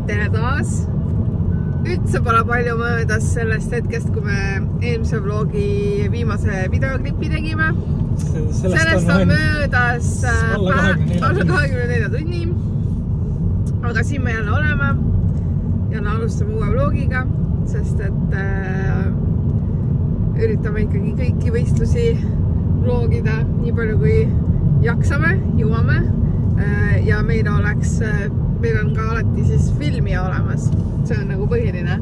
teile taas. Üldse pole palju möödas sellest hetkest, kui me eelmise vlogi viimase videoklipi tegime. Sellest on möödas alla 24 tunni. Aga siin me jälle oleme ja alustame uue vlogiga, sest et üritame ikkagi kõiki võistlusi vlogida nii palju kui jaksame, jõuame ja meil on ka alati siis filmija olemas. See on nagu põhiline,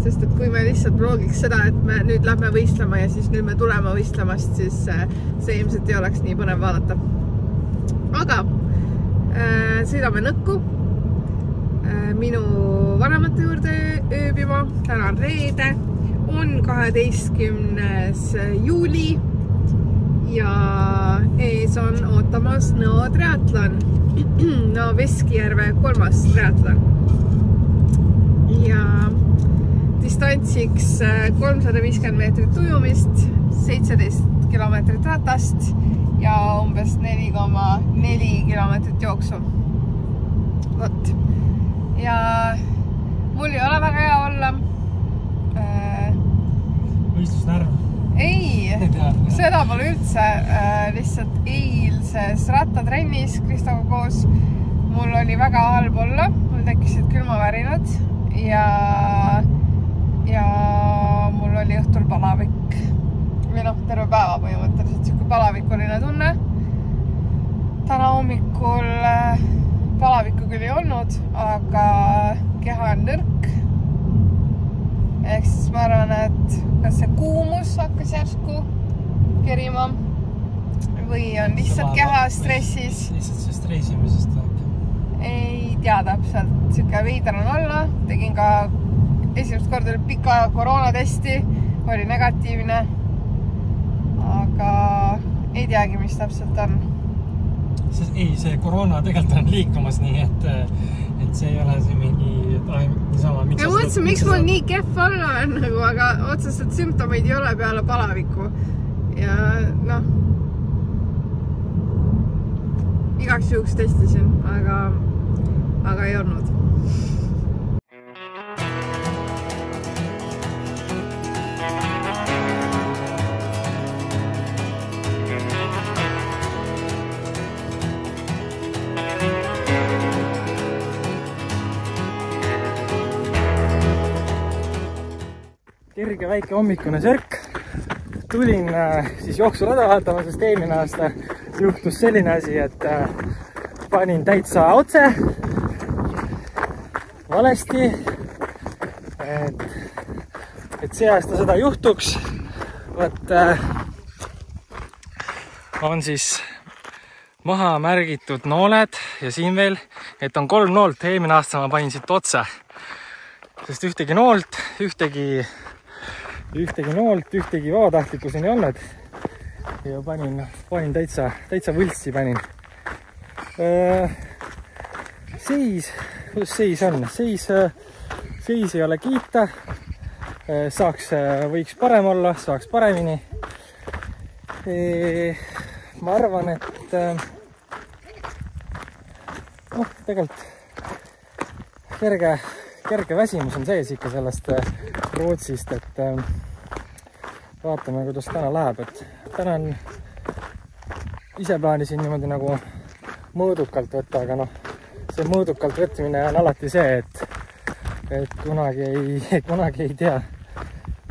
sest et kui me lihtsalt vlogiks seda, et me nüüd lähme võistlema ja siis nüüd me tuleme võistlemast, siis see ilmselt ei oleks nii põnev vaadata. Aga sõidame Nõkku minu vanemate juurde ööbima. Täna on reede, on 12. juuli ja ees on ootamas Nõo triatlon, Nõo Veskijärve 3. triatlon ja distantsiks 350 meetrit ujumist, 17 kilomeetrit ratast ja umbes 4,4 kilomeetrit jooksu. Vot. Ja mul ei ole väga hea olla. Võistlusnärv? Ei, seda pole üldse. Lihtsalt eilses rattatrennis Kristoga koos mul oli väga halb olla. Mul tekkisid külmavärinad ja mul oli õhtul palavik. Või terve päeva põhimõtteliselt siuke palavikuline tunne. Täna hommikul palavikku küll ei olnud, aga keha on nõrk. Ehk siis ma arvan, et kas see kuumus hakkas järsku kerima või on lihtsalt keha stressis. Lihtsalt see stressimisest ei tea täpselt. Siuke veider on olla. Tegin ka esimest korda pika koroonatesti. Oli negatiivne. Aga ei teagi, mis täpselt on. See koroona tegelikult on liikumas nii, et see ei ole see mingi niisama. Ja mõtlesin, miks mul nii kehv olla on, aga otseselt sümptomeid ei ole peale palaviku. Ja igaks juhuks testisin, aga ei olnud. Kerge väike hommikune sörk. Tulin siis jooksurada vaatama, sest eelmine aasta juhtus selline asi, et panin täitsa otse valesti, et see aasta seda juhtuks. Võt on siis maha märgitud nooled ja siin veel, et on 3 noolt. Eelmine aasta ma panin siit otse, sest ühtegi noolt, ühtegi vabatahtlikku siin ei olnud ja panin täitsa võltsi panin. Seis, kus seis on? Seis ei ole kiita. Võiks parem olla, saaks paremini. Ma arvan, et tegelikult kerge väsimus on sees ikka sellest Rootsist, et vaatame, kuidas täna läheb, et täna on ise plaanisin niimoodi nagu mõõdukalt võtta, aga see mõõdukalt võtmine on alati see, et kunagi ei tea.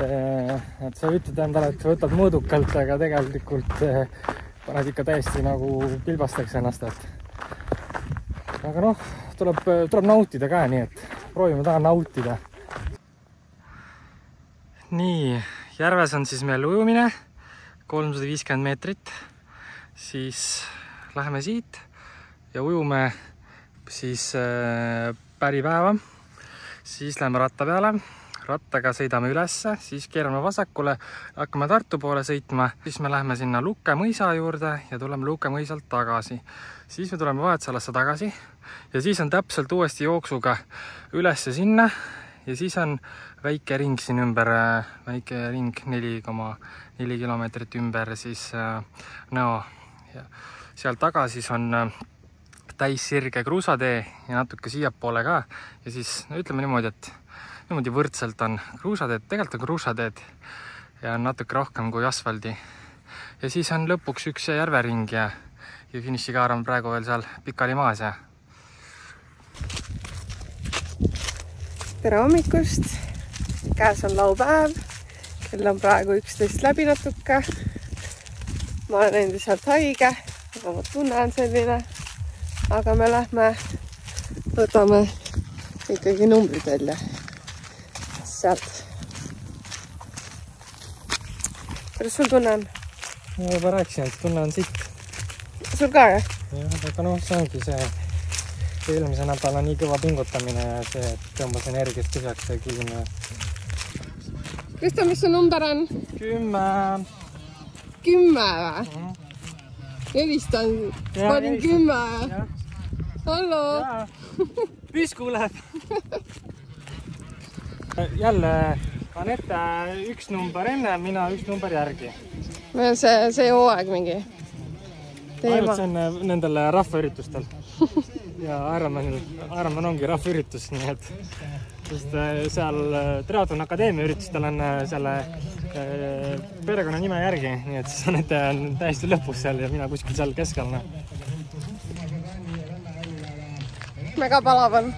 Et sa ütled endale, et võtad mõõdukalt, aga tegelikult paned ikka täiesti nagu pilbastaks ennast, aga tuleb nautida ka, nii et proovime taha nautida. Nii, järves on siis meil ujumine 350 meetrit, siis läheme siit ja ujume siis päripäeva, siis läheme ratta peale, rattaga sõidame ülesse, siis keerame vasakule, hakkame Tartu poole sõitma, siis me läheme sinna Lukke mõisa juurde ja tuleme Lukke mõisalt tagasi. Siis me tuleme Vahetsaalasse tagasi ja siis on täpselt uuesti jooksuga ülesse sinna ja siis on väike ring siin ümber, väike ring 4,4 kilomeetrit ümber siis Nõo. Ja seal taga siis on täis sirge kruusatee ja natuke siiapoole ka. Ja siis ütleme niimoodi, et niimoodi võrdselt on kruusateed, tegelikult on kruusateed ja on natuke rohkem kui asfaldi. Ja siis on lõpuks üks järvering ja finišikaar on praegu veel seal pikali maas. Ja tere hommikust! Käes on laupäev. Kell on praegu 11 läbi natuke. Ma olen endiselt haige, aga ma tunne on selline. Aga me lähme, võtame ikkagi numbrid välja sealt. Kuidas sul tunne on? Ma juba rääkisin, et tunne on sitt. Sul ka, jah? Jah, aga noh, see ongi see eelmise nädala nii kõva pingutamine ja see, et tõmbas energiast tühjaks ja kiline. Kristo, mis su number on? 10. 10 või? Helistan, panin 10. Hallo! Püsku läheb! Jälle Anette üks number enne, mina üks number järgi. Meil on see hooaeg mingi teema. Ainult see on nendel rahvaüritustel. Ja Ironman ongi rahvaüritus, nii et sest seal Triathlon Akadeemia üritustel on selle perekonna nime järgi, nii et siis Anette on täiesti lõpus seal ja mina kuskil seal keskel. Mega palav on.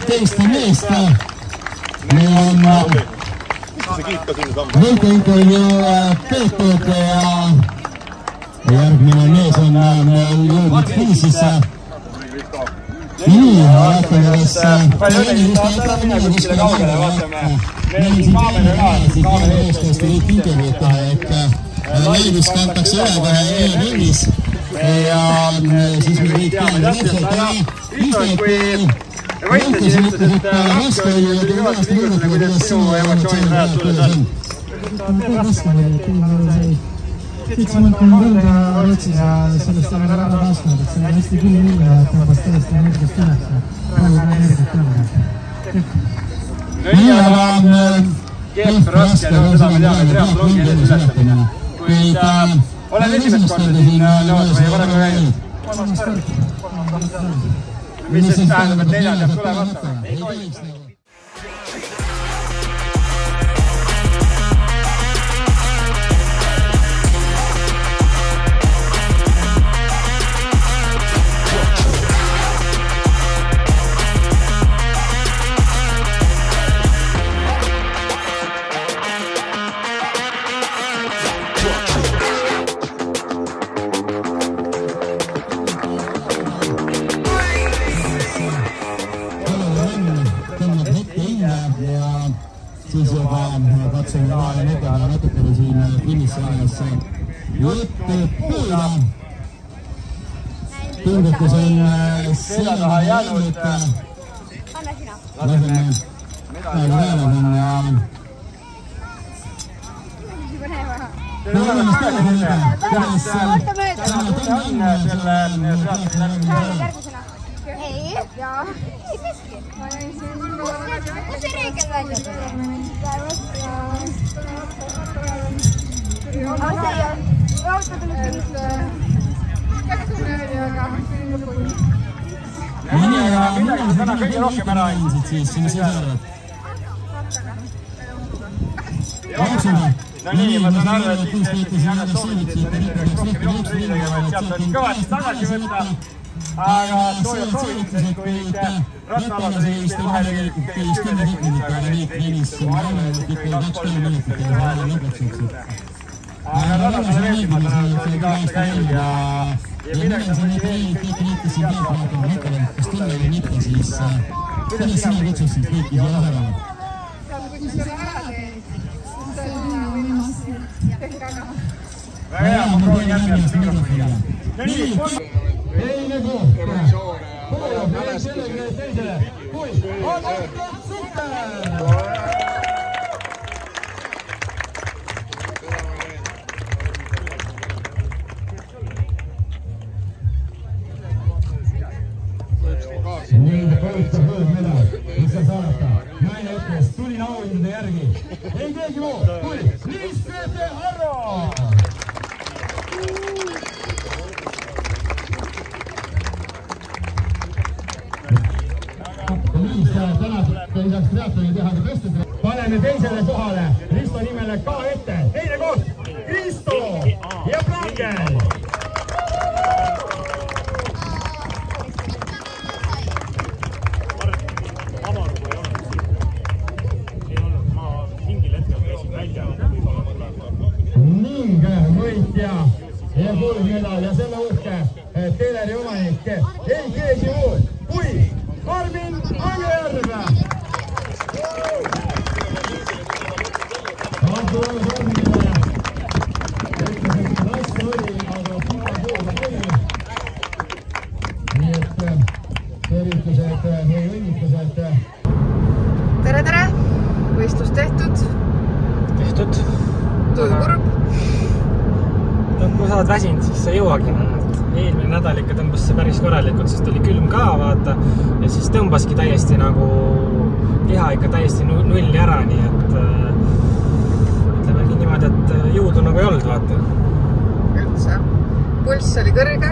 teiste meest. meil on võiduintervjuu peetud ja järgmine mees on meil jõudnud finišisse. Nii, vaatame, kas kuskile kaugele, vaatame. Meil on siin kaamera ka, siis kaamera eest kõik intervjuud teha, et leidus kantakse üle kohe eelrinnis ja siis me kõik teame täpselt kui võitlesin, ütles, et raske oli ja tuli kõvasti liigutada, kuidas sinu emotsioonid ajad tulles on. Kõik mõned on võrda Rootsis ja sellest on väga rasknud, et see on hästi küll mille, et tõmbas tõesti energiast üleks. Palju energiat tõmbab. Nii, aga keep raske, seda me teame, et reaalselt ongi enes ületamine. Kuid olen esimest korda siin nõudma ja varem käinud. Mis siis tähendab, et neljal jääb tulemata? Ei tohiks nagu. Siis juba katsun natukene siin finissi alles juttu puuda. Pingutus on selja taha jäänud. Laseme näevad ja... Ei, jaa. Kus see reegel välja tuli? Aga see ei ole. Auto tuli finissi. Nii, aga midagi on täna kõige rohkem ära ainult. No nii, ma saan aru, et ilmselt väga soovisid, et nendega rohkem jooksuviin tegema, et sealt oleks kõvasti tagasi võtta. Aga soojad soovitused, kui rattalad oli teil vahel tegelikult käis 10 sekundit, aga neid finis ma arvan, et ikkagi 2-3 minutit ja vahel lõpuks. Aga rattalad meeldib, ma saan aru, et iga aasta käib ja midagi ta motiveerib. Kas tulla või mitte, siis kuidas sina kutsuksid kõiki siia osalema? Kui selle ära teed, siis on võimast tehke aga. Väga hea, ma proovin järgmine mikrofoniga. No nii, Teine koht. Kuulab meil sellele teisele. Kui on võtnud super! Nüüd põrutab võõrmedal, mis sa saadata. Naine ütles, tulin auhindade järgi. Ei keegi muu, kui Liis-Grete Harro! Paneme teisele kohale Risto nimele ka ette. Teine koht, Kristo ja Brangel. ning võitja ja kuldmedal ja selle uhke teleri omanik ei keegi muu kui Karmen Angerjärv. Nii et tervitused või õnnitused. Tere! Võistlus tehtud. Tuju kurb. Kui sa oled väsinud, siis sa jõuagi. Eelmine nädal ikka tõmbas see päris korralikult, sest oli külm ka, vaata. Ja siis tõmbaski täiesti nagu keha ikka täiesti nulli ära, nii et ütlemegi niimoodi, et jõudu nagu ei olnud, vaata. Üldse. Pulss oli kõrge,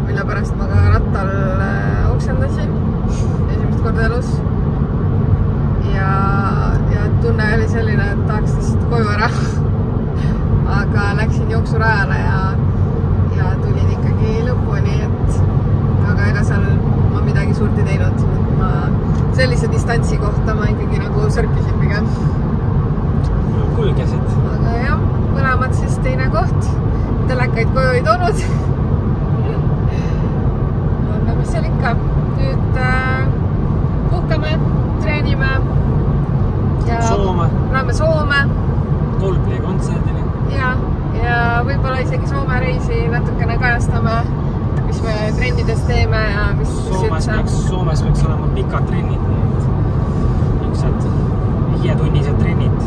mille pärast ma ka rattal oksendasin esimest korda elus. Ja tunne oli selline, et tahaks lihtsalt koju ära. Aga läksin jooksurajale ja tulin ikkagi lõpuni, et aga ega seal ma midagi suurt ei teinud. Ma sellise distantsi kohta ma ikkagi nagu sörkisin pigem. Kulgesid. Aga jah, mõlemad siis teine koht. Telekaid koju ei toonud. Aga mis seal ikka? Nüüd puhkame, treenime. Läheme Soome. Coldplay kontserdini. Ja võib-olla isegi Soome reisi natukene kajastame, mis me trennides teeme ja mis Soomes peaks olema pikad trennid, nii et niisugused 5-tunnised trennid.